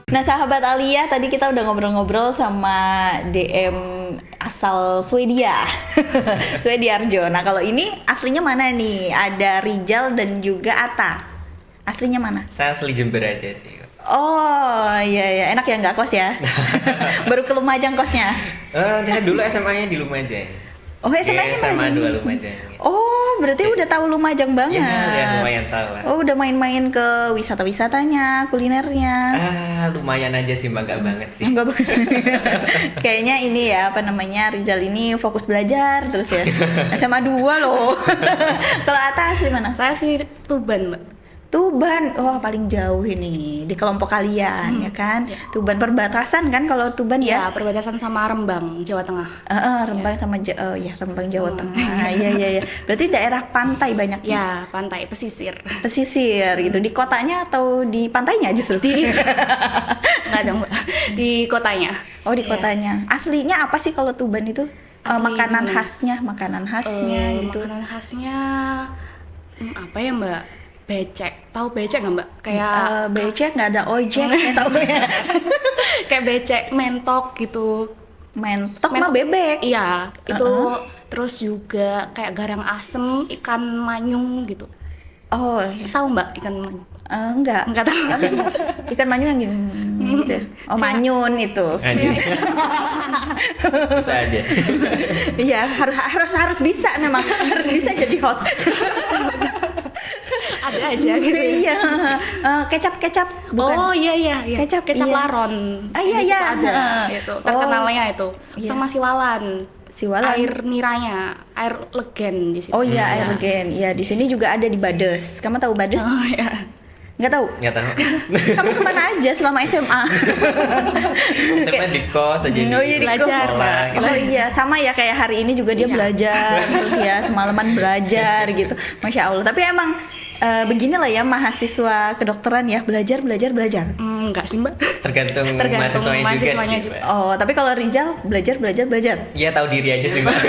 Nah, sahabat Alia, tadi kita udah ngobrol-ngobrol sama DM asal Swedia, Swediarjo. Nah, kalau ini aslinya mana nih? Ada Rizal dan juga Ata. Aslinya mana? Saya asli Jember aja sih. Oh, iya, enak ya nggak kos ya? Baru ke Lumajang kosnya? Dia dulu SMA-nya di Lumajang. Oh, SMA-nya SMA mana? 2 Lumajang. Oh, berarti udah tahu Lumajang banget. Ya, lumayan tahu lah. Oh, udah main-main ke wisata-wisatanya, kulinernya. Lumayan aja sih, Mbak, nggak banget sih. Enggak banget. Kayaknya ini ya, apa namanya, Rizal ini fokus belajar terus ya. SMA 2 loh. Kalau Ata asli mana? Saya sih Tuban, Mbak. Tuban, wah paling jauh ini di kelompok kalian ya kan. Ya. Tuban perbatasan kan kalau Tuban ya. Ya, perbatasan sama Rembang, Jawa Tengah. Rembang sama Rembang Jawa Sama. Tengah. Iya. Berarti daerah pantai banyak Ya, pantai pesisir. pesisir gitu. Di kotanya atau di pantainya justru? Nggak ada, Mbak. Di kotanya. Oh, di Ya. kotanya. Aslinya apa sih kalau Tuban itu? Asli Makanan gimana? khasnya gitu. Makanan khasnya apa ya, Mbak? Becek. Tahu becek nggak, Mbak? Kayak Becek nggak ada ojek ya tau ya. kayak becek mentok gitu. Mentok mah bebek. Iya, itu terus juga kayak garang asem, ikan manyung gitu. Oh iya. Tahu, Mbak, ikan manyung? Enggak. Enggak tahu. Ikan manyun yang gini gitu ya. Oh, manyun itu. Bisa aja. Iya, harus bisa memang. Harus bisa jadi host. Ada aja gitu. Iya. Kecap bukan. Oh iya. Kecap, Kecap iya. laron. Iya. Di situ ada. Itu terkenalnya itu. Iya. Sama siwalan. Siwalan. Air niranya, air legen di situ. Oh iya, air gen. Iya, di sini juga ada di Bades. Kamu tahu Bades? Oh iya. Nggak tahu? Nggak tahu. Kamu kemana aja selama SMA? SMA di kos aja Oh iya, di Belajar, sekolah, Mbak. gitu. Oh iya, sama ya kayak hari ini juga dia Iya. belajar terus ya semalaman belajar gitu. Masya Allah. Tapi emang beginilah ya mahasiswa kedokteran ya, belajar. Enggak sih, Mbak. Tergantung mahasiswanya mahasiswanya juga sih, juga. Mbak. Oh, tapi kalau Rizal belajar. Iya, tahu diri aja sih, Mbak.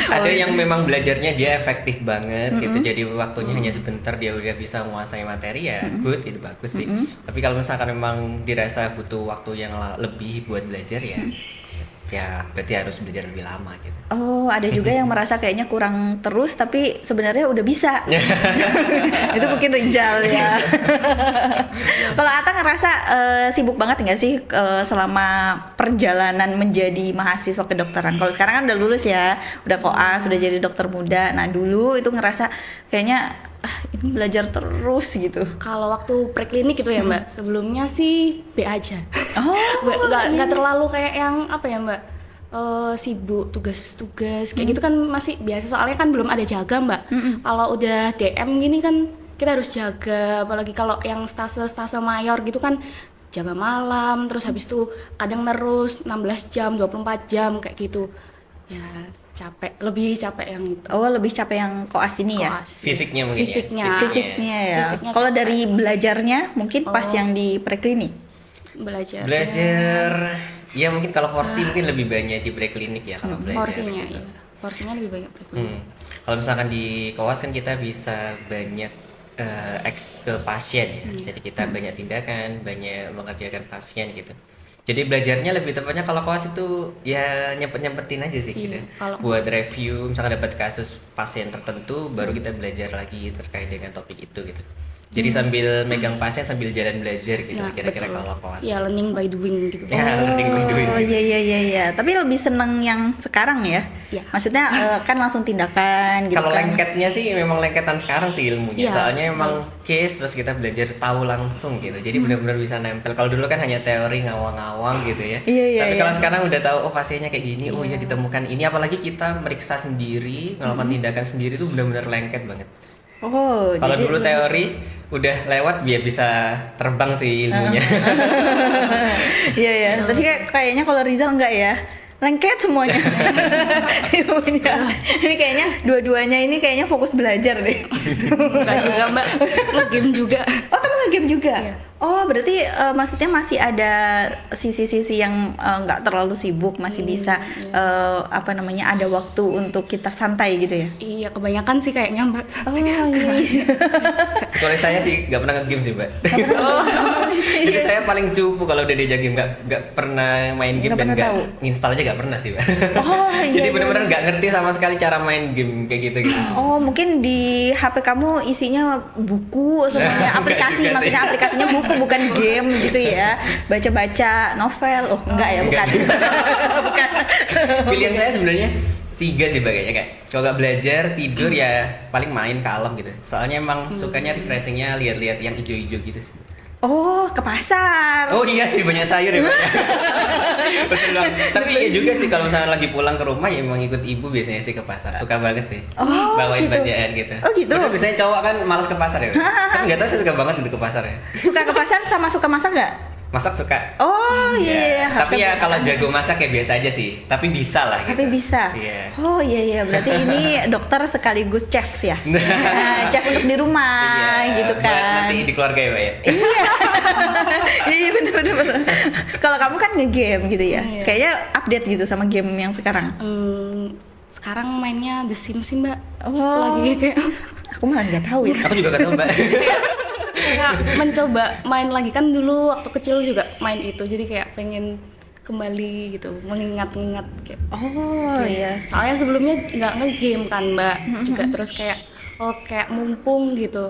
Ada yang memang belajarnya dia efektif banget gitu, jadi waktunya hanya sebentar dia udah bisa menguasai materi ya, good, itu bagus sih. Tapi kalau misalkan memang dirasa butuh waktu yang lebih buat belajar ya berarti harus belajar lebih lama gitu. Oh, ada juga yang merasa kayaknya kurang terus tapi sebenarnya udah bisa. Itu mungkin Rizal ya. Kalau Ata ngerasa sibuk banget nggak sih selama perjalanan menjadi mahasiswa kedokteran? Kalau sekarang kan udah lulus ya, udah koas, udah jadi dokter muda. Nah dulu itu ngerasa kayaknya ini belajar terus gitu. Kalau waktu preklinik gitu ya, Mbak. Sebelumnya sih B aja. Oh, Nggak terlalu kayak yang apa ya, Mbak? Sibuk tugas-tugas kayak gitu kan masih biasa, soalnya kan belum ada jaga, Mbak. Kalau udah DM gini kan kita harus jaga, apalagi kalau yang stase mayor gitu kan jaga malam, terus habis itu kadang terus 16 jam, 24 jam kayak gitu. Ya capek, lebih capek yang itu. Oh, lebih capek yang koas ini ya? Koas. Fisiknya mungkin ya? Fisiknya. Fisiknya ya. Fisiknya Kalau capek. dari belajarnya mungkin pas yang di preklinik. Belajar Ya mungkin kalau porsi mungkin lebih banyak di preklinik ya kalau belajar porsinya gitu. ya. Porsinya lebih banyak preklinik. Kalau misalkan di koas kan kita bisa banyak ke pasien ya. Jadi kita banyak tindakan, banyak mengerjakan pasien gitu. Jadi belajarnya lebih tepatnya kalau koas itu ya nyempetin aja sih gitu. kalau Buat review, misalkan dapat kasus pasien tertentu, baru kita belajar lagi terkait dengan topik itu gitu. Jadi sambil megang pasien sambil jalan belajar gitu, Nah, kira-kira betul. kalau koas. Ya, learning by doing gitu. Ya, learning by doing. Oh iya. Tapi lebih seneng yang sekarang ya. Iya. Maksudnya kan langsung tindakan gitu Kalau kan. lengketnya sih memang lengketan sekarang sih ilmunya. Iya. Soalnya memang case terus kita belajar tahu langsung gitu. Jadi benar-benar bisa nempel. Kalau dulu kan hanya teori ngawang-ngawang gitu ya. Iya. Tapi kalau sekarang udah tahu pasiennya kayak gini, oh ya ditemukan ini, apalagi kita meriksa sendiri, melakukan tindakan sendiri tuh benar-benar lengket banget. Oh, Kalau jadi dulu lebih- teori udah lewat biar bisa terbang sih ilmunya. Iya. Tapi kayaknya kalau Rizal enggak ya. Lengket semuanya. Ilmunya. Ini kayaknya dua-duanya ini kayaknya fokus belajar deh. Enggak juga, Mbak. Nge-game juga. Oh, kamu nge-game juga? Iya. Oh, berarti maksudnya masih ada sisi-sisi yang nggak terlalu sibuk, masih bisa apa namanya, ada waktu untuk kita santai gitu ya? Iya, kebanyakan sih kayaknya, Mbak. Oh iya. Kecuali saya sih nggak pernah nge-game sih, Mbak. Jadi saya paling cupu kalau udah diajak game, nggak pernah main game Nggak dan pernah nggak tahu. install aja nggak pernah sih, Mbak. Oh, Jadi iya, benar-benar iya. nggak ngerti sama sekali cara main game kayak gitu. Oh, mungkin di HP kamu isinya buku semuanya, Enggak aplikasi, juga sih. maksudnya aplikasinya buku bukan game gitu ya. Baca-baca novel. Oh, enggak ya, bukan. Bukan. Pilihan saya sebenarnya 3 sih bagainya, kayak kalau nggak belajar tidur ya paling main ke alam gitu. Soalnya emang sukanya refreshingnya lihat-lihat yang hijau-hijau gitu sih. Oh, ke pasar. Oh iya sih, banyak sayur ya Mbak. Betul banget. Tapi ya juga sih kalau misalnya lagi pulang ke rumah ya emang ikut ibu biasanya sih ke pasar. Suka banget sih. Oh, Bawain gitu. bajaan gitu. Oh, gitu. Tapi biasanya cowok kan malas ke pasar ya. Mbak. Tapi nggak tahu saya suka banget gitu ke pasar ya. Suka ke pasar sama suka masak nggak? Masak suka. Oh iya, Tapi harusnya ya kalau bukan. jago masak ya biasa aja sih. Tapi bisa lah gitu. Tapi bisa. Iya. Oh iya, berarti ini dokter sekaligus chef ya. Nah, chef untuk di rumah Iya, gitu buat kan. nanti di keluarga ya Mbak ya. Iya bener. Kalau kamu kan nge-game gitu ya. Iya. Kayaknya update gitu sama game yang sekarang. Sekarang mainnya The Sims sih mbak. Oh. Lagi kayak Aku malah nggak tahu ya. Aku juga gak tahu Mbak. kayak mencoba main lagi, kan dulu waktu kecil juga main itu, jadi kayak pengen kembali gitu, mengingat-ingat kayak. Oh iya. Soalnya sebelumnya nggak nge-game kan mbak, juga terus kayak kayak mumpung gitu.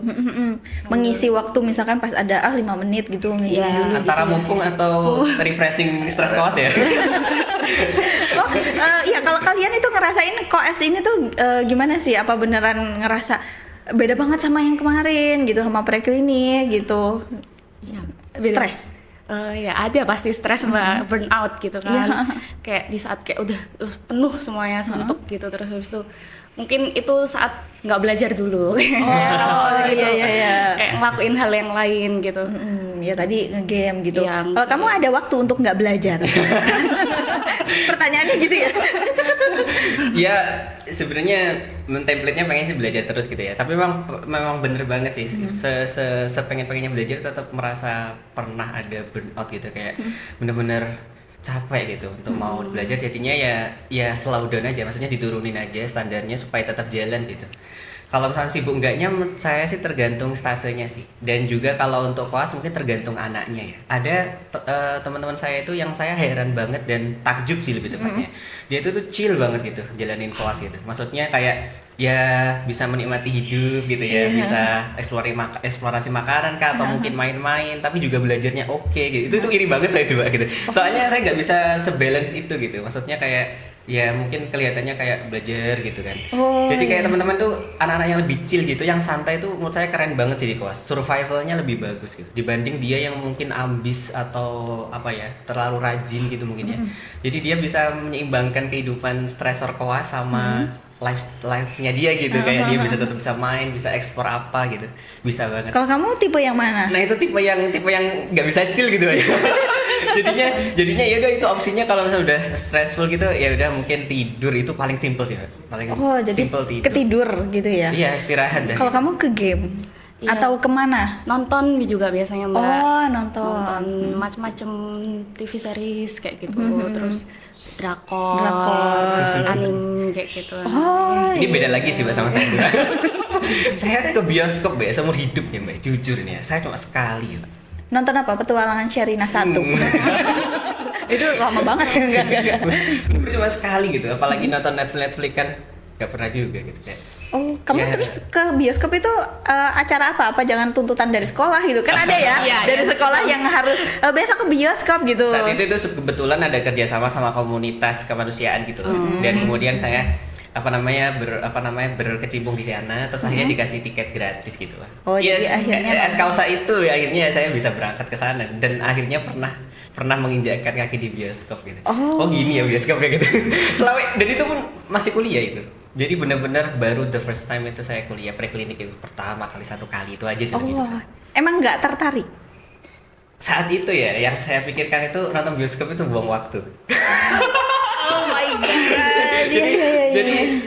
Mengisi waktu misalkan pas ada 5 menit gitu ngegame Iya. dulu. Antara mumpung atau refreshing stres koas ya. Oh, ya kalau kalian itu ngerasain koes ini tuh gimana sih? Apa beneran ngerasa beda banget sama yang kemarin gitu, sama preklinik gitu? Iya. Stres. Ya ada pasti stres mbak, burnout gitu kan. Iya. Kayak di saat kayak udah penuh semuanya, suntuk gitu, terus habis itu mungkin itu saat nggak belajar dulu. Oh, gitu. iya. Kayak ngelakuin hal yang lain gitu. Ya tadi ngegame gitu. Iya, Kalau kamu ada waktu untuk nggak belajar? Pertanyaannya gitu ya? Ya sebenarnya template-nya pengen sih belajar terus gitu ya. Tapi memang bener banget sih. Sepengen-pengennya belajar tetap merasa pernah ada burnout gitu, kayak bener-bener capek gitu untuk mau belajar. Jadinya ya slow down aja, maksudnya diturunin aja standarnya supaya tetap jalan gitu. Kalau misalnya sibuk enggaknya, saya sih tergantung stasenya sih. Dan juga kalau untuk koas mungkin tergantung anaknya ya. Ada teman-teman saya itu yang saya heran banget dan takjub sih lebih tepatnya. Dia itu tuh chill banget gitu jalanin koas gitu. Maksudnya kayak ya bisa menikmati hidup gitu ya, bisa eksplorasi makanan kah, atau mungkin main-main, tapi juga belajarnya oke gitu. Itu iri banget saya coba gitu. Soalnya saya nggak bisa sebalance itu gitu. Maksudnya kayak ya mungkin kelihatannya kayak belajar gitu kan. Jadi kayak teman-teman tuh anak-anak yang lebih chill gitu, yang santai tuh menurut saya keren banget sih di koas. Survivalnya lebih bagus gitu dibanding dia yang mungkin ambis atau apa ya, terlalu rajin gitu mungkin ya. Jadi dia bisa menyeimbangkan kehidupan stresor koas sama life-nya dia gitu, kayak dia bisa tetap bisa main, bisa eksplor apa gitu, bisa banget. Kalau kamu tipe yang mana? Nah itu tipe yang nggak bisa chill gitu ya. jadinya ya udah itu opsinya kalau misalnya udah stressful gitu ya udah mungkin tidur, itu paling simple sih, paling Oh, jadi simple tidur. ketidur gitu ya? Iya, istirahat dah. Kalau kamu ke game Iya. atau kemana? Nonton juga biasanya mbak. Oh, nonton. Macem-macem TV series kayak gitu, terus drakor, Drakor. anime kayak gitu. Oh, Ini beda lagi sih Mbak sama saya. Saya ke bioskop Mbak seumur hidup ya Mbak, jujur ini ya, saya cuma sekali ya Mbak. nonton apa? Petualangan Sherina 1. Itu lama banget. Enggak. Bener cuma sekali gitu, apalagi nonton Netflix kan nggak pernah juga gitu kayak. Oh, kamu Ya. terus ke bioskop itu acara apa? Apa jangan tuntutan dari sekolah gitu? Kan ada ya, Iya, dari iya. sekolah yang harus besok ke bioskop gitu. Saat itu kebetulan ada kerjasama sama komunitas kemanusiaan gitu, dan kemudian saya berkecimpung di sana, terus akhirnya dikasih tiket gratis gitu lah. Oh, jadi akhirnya at kausa itu ya, akhirnya saya bisa berangkat ke sana dan akhirnya pernah menginjakkan kaki di bioskop gitu. Oh. Gini ya bioskop ya gitu. Dan itu pun masih kuliah itu. Jadi benar-benar baru the first time itu saya kuliah preklinik itu pertama kali, satu kali itu aja dalam hidup saya. Emang nggak tertarik? Saat itu ya yang saya pikirkan itu nonton bioskop itu buang waktu. Oh my god.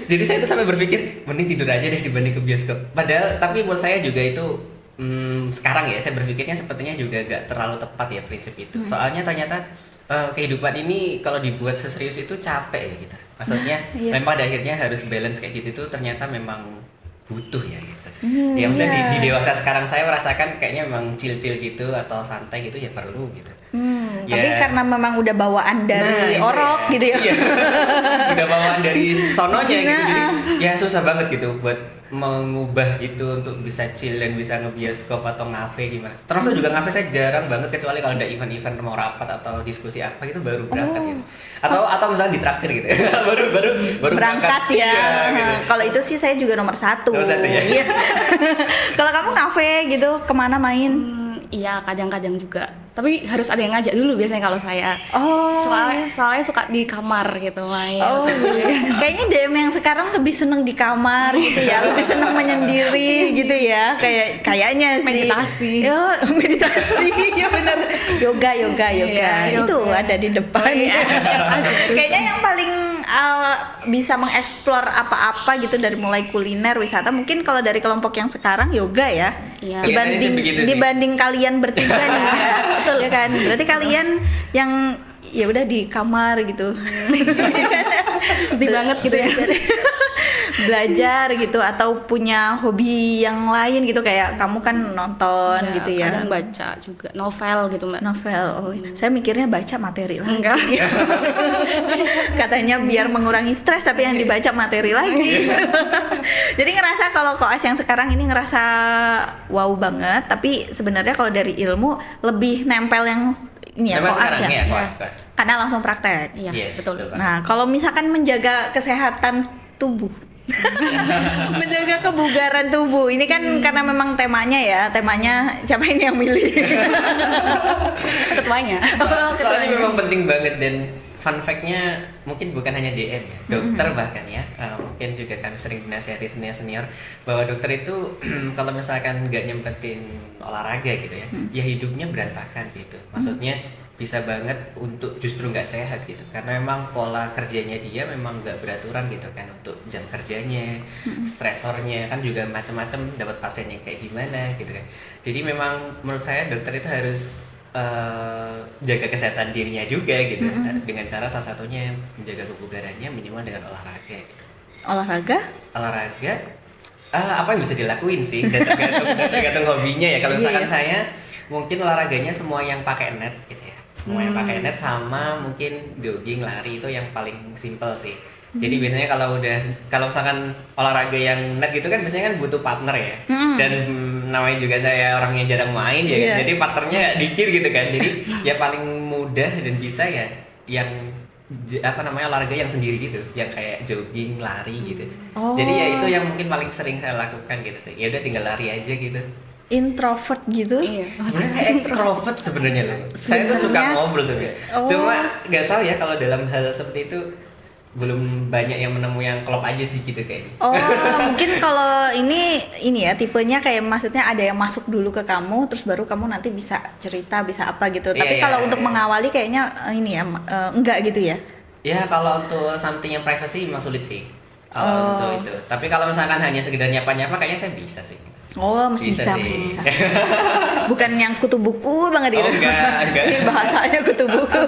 Jadi saya tuh sampai berpikir mending tidur aja deh dibanding ke bioskop. Padahal tapi menurut saya juga itu sekarang ya saya berpikirnya sepertinya juga gak terlalu tepat ya prinsip itu. Soalnya ternyata kehidupan ini kalau dibuat seserius itu capek ya gitu. Maksudnya Iya. memang pada akhirnya harus balance kayak gitu, itu ternyata memang butuh ya gitu. Ya maksudnya iya. di dewasa sekarang saya merasakan kayaknya memang chill-chill gitu atau santai gitu ya perlu gitu. Ya. Tapi karena memang udah bawaan dari itu orok gitu ya. Iya. Udah bawaan dari sononya gitu. Jadi ya susah banget gitu buat mengubah itu untuk bisa chill dan bisa ngebioskop atau ngafe gimana. Termasuk juga ngafe saya jarang banget kecuali kalau ada event-event mau rapat atau diskusi apa gitu baru berangkat gitu. Atau misalnya ditraktir gitu. baru Berangkat ya. Iya, gitu. Kalau itu sih saya juga nomor satu. Nomor satu ya? Iya. Kalau kamu kafe gitu kemana main? Iya, kadang-kadang juga. Tapi harus ada yang ngajak dulu biasanya kalau saya. Oh. Soalnya suka di kamar gitu main. Oh, kayaknya DM yang sekarang lebih seneng di kamar gitu ya, lebih seneng menyendiri gitu ya, kayaknya sih. Meditasi. Yo, meditasi, ya benar. Yoga. Iya, Itu yoga. ada di depan. Oh, iya. Kayaknya yang paling bisa mengeksplor apa-apa gitu dari mulai kuliner, wisata. Mungkin kalau dari kelompok yang sekarang yoga ya. Iya. Kelihatannya sih begitu sih. Dibanding kalian bertiga nih ya. Betul ya kan? Berarti kalian yang ya udah di kamar gitu. Sedih banget gitu ya. Belajar gitu atau punya hobi yang lain gitu kayak kamu kan nonton Ya, gitu ya. Kadang baca juga novel gitu Mbak. Novel. Oh, saya mikirnya baca materi lah. Enggak. Katanya biar mengurangi stres tapi yang dibaca materi lagi. Jadi ngerasa kalau koas yang sekarang ini ngerasa wow banget, tapi sebenarnya kalau dari ilmu lebih nempel yang ini ya Sampai koas sekarang ya. ya koas. Karena langsung praktek. Iya, Yes, betul. betul. Nah, kalau misalkan menjaga kesehatan tubuh, menjaga kebugaran tubuh, ini kan karena memang temanya siapa ini yang milih? Ketuanya. Soalnya memang penting banget dan fun fact-nya mungkin bukan hanya DM ya, dokter bahkan ya, mungkin juga kami sering dinasihati senior bahwa dokter itu kalau misalkan nggak nyempetin olahraga gitu ya, ya hidupnya berantakan gitu. Maksudnya bisa banget untuk justru nggak sehat gitu, karena memang pola kerjanya dia memang nggak beraturan gitu kan, untuk jam kerjanya, stresornya kan juga macam-macam, dapat pasiennya kayak gimana gitu kan. Jadi memang menurut saya dokter itu harus jaga kesehatan dirinya juga gitu, dengan cara salah satunya menjaga kebugarannya minimal dengan olahraga gitu. Olahraga? Apa yang bisa dilakuin sih, dan tergantung hobinya ya. Kalau misalkan saya mungkin olahraganya semua yang pakai net gitu ya, semua yang pakai net, sama mungkin jogging, lari, itu yang paling simple sih. Jadi biasanya kalau misalkan olahraga yang net gitu kan biasanya kan butuh partner ya, dan namanya juga saya orangnya jarang main ya kan, jadi partnernya dikit gitu kan, jadi ya paling mudah dan bisa ya yang olahraga yang sendiri gitu, yang kayak jogging, lari gitu. Jadi ya itu yang mungkin paling sering saya lakukan gitu sih. Ya udah tinggal lari aja gitu. Introvert gitu? Iya. Sebenarnya saya extrovert sebenarnya loh. Saya tuh suka ngobrol sebenarnya. Cuma nggak tahu ya kalau dalam hal seperti itu belum banyak yang menemu yang klop aja sih gitu kayaknya. Oh, mungkin kalau ini ya tipenya kayak maksudnya ada yang masuk dulu ke kamu, terus baru kamu nanti bisa cerita, bisa apa gitu. Tapi kalau untuk mengawali kayaknya ini ya enggak gitu ya? Ya kalau untuk something yang privacy memang sulit sih. Kalau untuk itu. Tapi kalau misalkan hanya sekedar nyapa-nyapa kayaknya saya bisa sih. Oh, masih bisa. Bukan yang kutu buku banget gitu. Oh, enggak. Ini bahasanya kutu buku.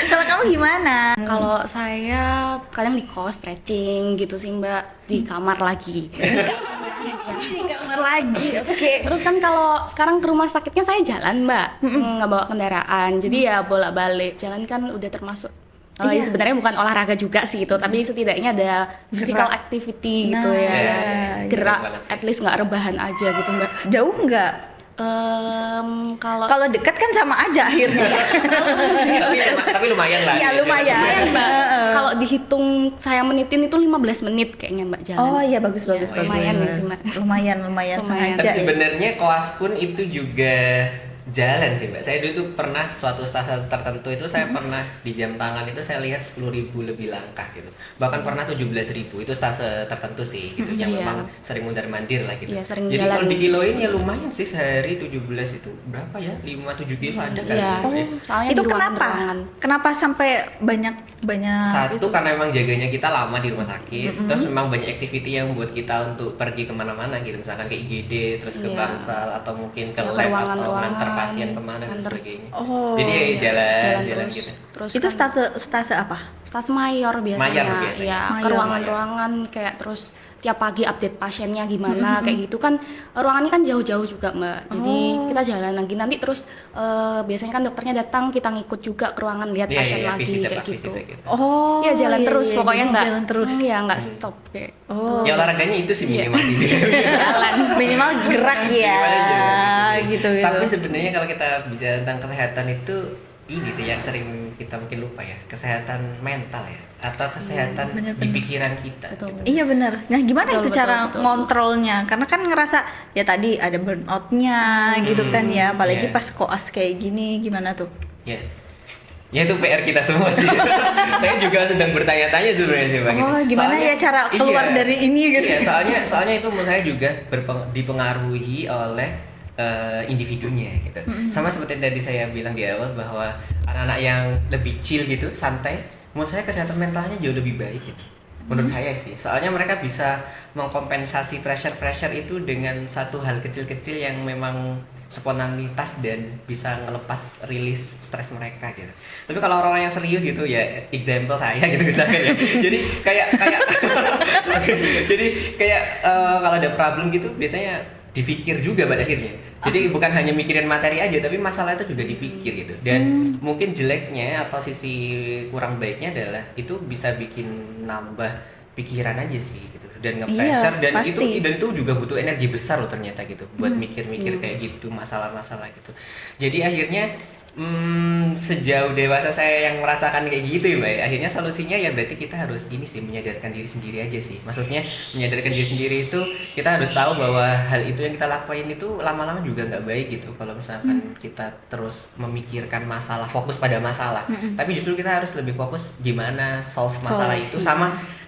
Kalau kamu gimana? Kalau saya kadang di kos stretching gitu sih Mbak, di kamar lagi. Di kamar lagi. Oke. Terus kan kalau sekarang ke rumah sakitnya saya jalan Mbak, nggak bawa kendaraan. Jadi ya bolak-balik. Jalan kan udah termasuk ya sebenarnya bukan olahraga juga sih itu, tapi setidaknya ada physical activity gitu ya. Gerak, at least nggak rebahan aja gitu Mbak. Jauh nggak? Kalau dekat kan sama aja akhirnya. tapi lumayan lah. Iya lumayan. Mbak. Kalau dihitung saya menitin itu 15 menit kayaknya Mbak jalan. Oh iya bagus. Lumayan ya sih Mbak. Lumayan sengaja. Tapi sebenarnya koas pun itu juga jalan sih Mbak. Saya dulu tuh pernah suatu stase tertentu itu saya pernah di jam tangan itu saya lihat 10.000 lebih langkah gitu. Bahkan pernah 17.000, itu stase tertentu sih gitu, yang memang sering mundar-mandir lah gitu. Iya, sering jadi jalan. kalau dikiloin ya lumayan sih, sehari 17 itu berapa ya? 5-7 kilo ada kan Iya. sih. Soalnya Itu di ruangan. kenapa sampai banyak Satu karena memang jaganya kita lama di rumah sakit, terus memang banyak activity yang buat kita untuk pergi kemana-mana gitu, misalkan ke IGD, terus ke Bangsal atau mungkin ke lab atau nganter pasien kemana dan nganter. sebagainya. Oh, Jadi iya. jalan terus. gitu. Terus Itu kan stase apa? stase mayor biasanya, Mayor biasanya. ya ke Mayor. ruangan-ruangan kayak terus tiap pagi update pasiennya gimana kayak gitu kan. Ruangannya kan jauh-jauh juga Mbak, jadi kita jalan lagi nanti terus biasanya kan dokternya datang, kita ngikut juga ke ruangan lihat pasien lagi kayak gitu. Oh, Ya jalan iya, terus iya, pokoknya jadi nggak jalan terus. ya nggak stop kayak. Oh, Ya olahraganya itu sih Iya. minimal sih. Jalan. minimal gerak ya, Minimal aja, gitu. Tapi sebenarnya kalau kita bicara tentang kesehatan itu ini sih yang sering kita mungkin lupa ya, kesehatan mental ya, atau kesehatan di bener-bener. pikiran kita. Betul. gitu. Iya benar. Nah gimana Betul, itu cara betul. ngontrolnya? Karena kan ngerasa ya tadi ada burnoutnya gitu kan ya. Apalagi iya. pas koas kayak gini, gimana tuh? Ya. Ya itu PR kita semua sih. Saya juga sedang bertanya-tanya sebenarnya sih Pak. Oh, gimana ya cara keluar dari ini gitu? Iya, soalnya itu menurut saya juga dipengaruhi oleh individunya gitu. Sama seperti yang tadi saya bilang di awal bahwa anak-anak yang lebih chill gitu, santai, menurut saya kesehatan mentalnya jauh lebih baik gitu. Menurut saya sih. Soalnya mereka bisa mengkompensasi pressure itu dengan satu hal kecil-kecil yang memang spontanitas dan bisa ngelepas rilis stres mereka gitu. Tapi kalau orang-orang yang serius gitu ya, example saya gitu misalkan ya. Jadi kayak jadi kayak kalau ada problem gitu biasanya dipikir juga pada akhirnya. Jadi bukan hanya mikirin materi aja, tapi masalah itu juga dipikir gitu. Dan mungkin jeleknya atau sisi kurang baiknya adalah itu bisa bikin nambah pikiran aja sih gitu. Dan nge-pressure dan pasti. itu juga butuh energi besar loh ternyata gitu buat mikir-mikir kayak gitu masalah-masalah gitu. Jadi akhirnya sejauh dewasa saya yang merasakan kayak gitu ya Mbak, akhirnya solusinya ya berarti kita harus ini sih menyadarkan diri sendiri aja sih. Maksudnya menyadarkan diri sendiri itu kita harus tahu bahwa hal itu yang kita lakuin itu lama-lama juga nggak baik gitu kalau misalkan kita terus memikirkan masalah, fokus pada masalah. Tapi justru kita harus lebih fokus gimana solve masalah itu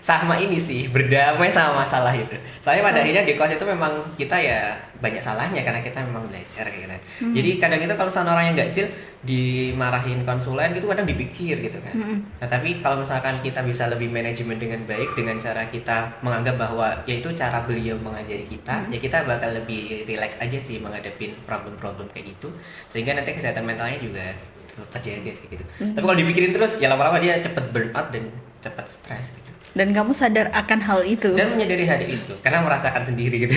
sama ini sih, berdamai sama masalah itu. Soalnya pada akhirnya di kelas itu memang kita ya banyak salahnya karena kita memang belajar kayak gitu. Jadi kadang itu kalau misalnya orang yang nggak chill dimarahin konsulen gitu kadang dipikir gitu kan. Nah tapi kalau misalkan kita bisa lebih manajemen dengan baik dengan cara kita menganggap bahwa ya itu cara beliau mengajari kita, ya kita bakal lebih relax aja sih menghadapi problem-problem kayak gitu. Sehingga nanti kesehatan mentalnya juga tetap terjaga sih gitu. Tapi kalau dipikirin terus ya lama-lama dia cepet burnout dan cepet stres gitu. Dan kamu sadar akan hal itu? Dan menyadari hal itu karena merasakan sendiri gitu.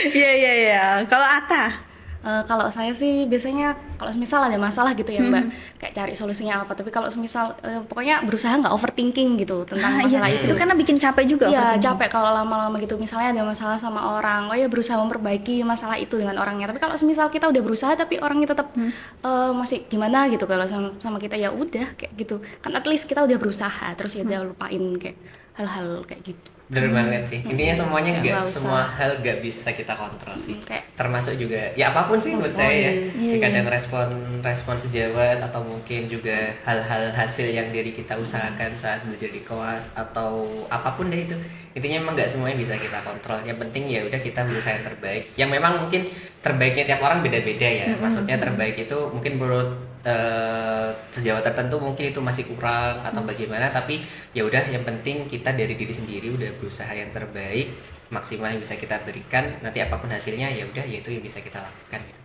Iya. Kalau Ata? Kalau saya sih biasanya kalau misal ada masalah gitu ya Mbak, kayak cari solusinya apa. Tapi kalau misal pokoknya berusaha nggak overthinking gitu tentang masalah itu karena bikin capek juga. Iya overthinking. capek kalau lama-lama gitu. Misalnya ada masalah sama orang, ya berusaha memperbaiki masalah itu dengan orangnya. Tapi kalau misal kita udah berusaha tapi orangnya tetap masih gimana gitu kalau sama kita, ya udah kayak gitu. Kan at least kita udah berusaha, terus ya udah lupain kayak hal-hal kayak gitu. Bener banget sih. Intinya semuanya Nggak usah. semua hal gak bisa kita kontrol sih. Kayak Termasuk juga ya apapun sih menurut saya ya. Kadang respon sejawat atau mungkin juga hal-hal hasil yang dari kita usahakan saat belajar di kelas atau apapun deh itu. Intinya memang gak semuanya bisa kita kontrol. Yang penting ya udah kita berusaha yang terbaik. Yang memang mungkin terbaiknya tiap orang beda-beda ya. Maksudnya terbaik itu mungkin menurut sejawat tertentu mungkin itu masih kurang atau bagaimana, tapi ya udah yang penting kita dari diri sendiri udah berusaha yang terbaik maksimal yang bisa kita berikan, nanti apapun hasilnya ya udah ya itu yang bisa kita lakukan gitu.